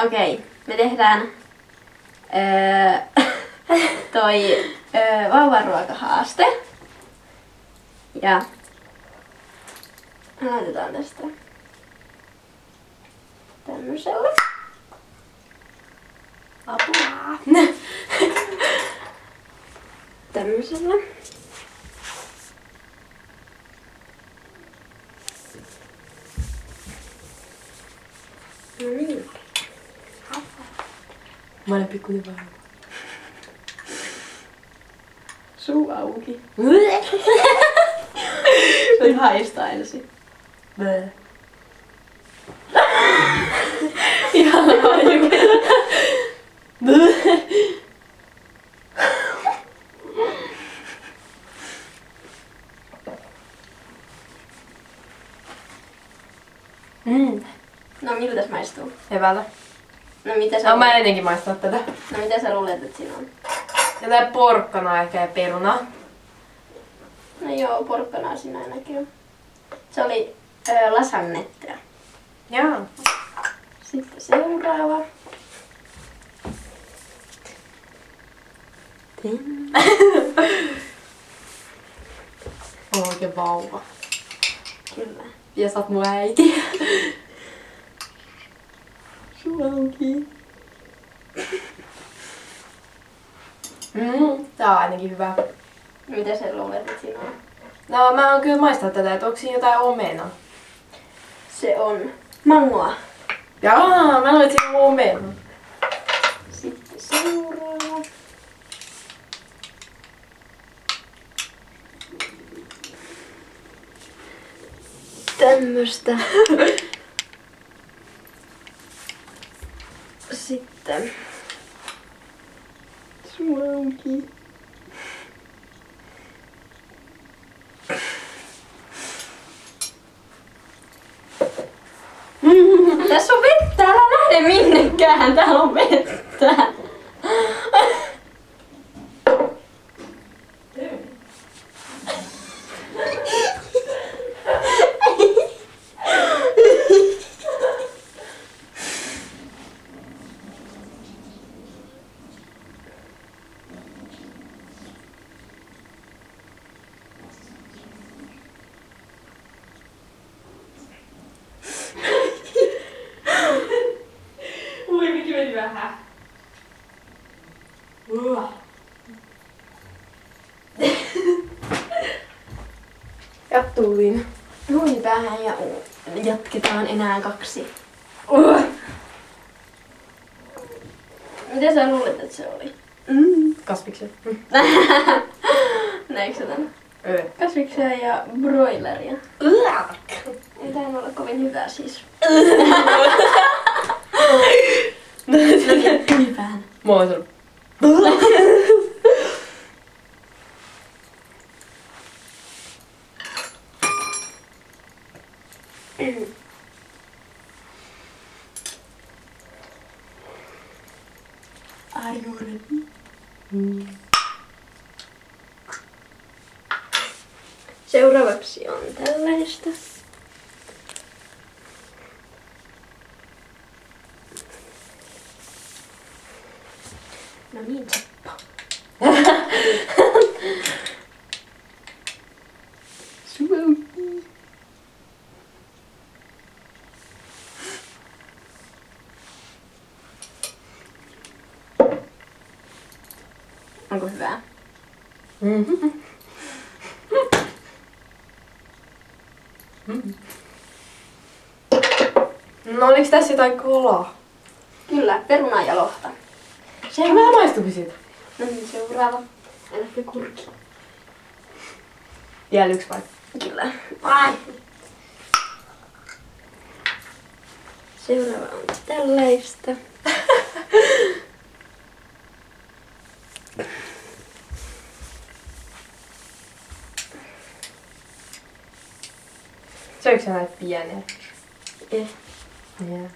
Okei, me tehdään toi vauvanruokahaaste. Ja aloitetaan tästä tämmöisellä. Apua! Tämmöisellä. No niin. Mä olen pikkuinen vauva. Suu auki. Voit haistaa ensin. Ihan haju. No miltäs maistuu? Hyvältä. No mitä sä, Mä ennenkin maistaa tätä. no mitä sä luulet, että siinä on? Jotain porkkanaa ehkä ja perunaa. No joo, porkkanaa siinä ainakin on. Se oli lasannettea. Jaa. Sitten seuraava. Mä oon oikein vauva. Kyllä. Ja sä oot mun äiti. Suu auki. Tää on ainakin hyvä. Mitä sä luulet, että siinä on? No mä oon kyllä maistanut tätä, että onko siinä jotain omena? Se on mangoa. Jaa, mä luulen, että siinä on omena. Sitten seuraava. Tämmöstä. Sitten. Suu auki. Tässä on vettä, älä lähde minnekään, täällä on vettä. Uivikin meni vähän. Ja tulin. Luin päähän ja jatketaan enää 2. Mitä sä luulet, että se oli? Kasvikset. Näetkö sä tän? Kasviksia ja broileria. Ei tainnut olla kovin hyvää siis. Hyvään. Mä oon sun. Are you ready? Seuraavaksi on tällaista. No niin, Seppo. Onko hyvää? No oliks tässä jotain kolaa? Kyllä, perunaa ja lohta. Mä maistukin siitä. No niin, seuraava. Älä kurki. Vielä yksi vai? Kyllä. Ai. Seuraava on tällaista. Söikö sä näitä pieniä? Eh. Yeah.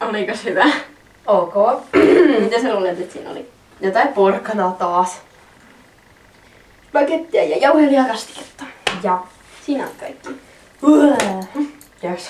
Oliko hyvä? Ok. Mitä sä luulet, että siinä oli? Jotain porkkanaa taas. Pakettia ja jauhelihakastiketta. Ja. Siinä on kaikki. Yes.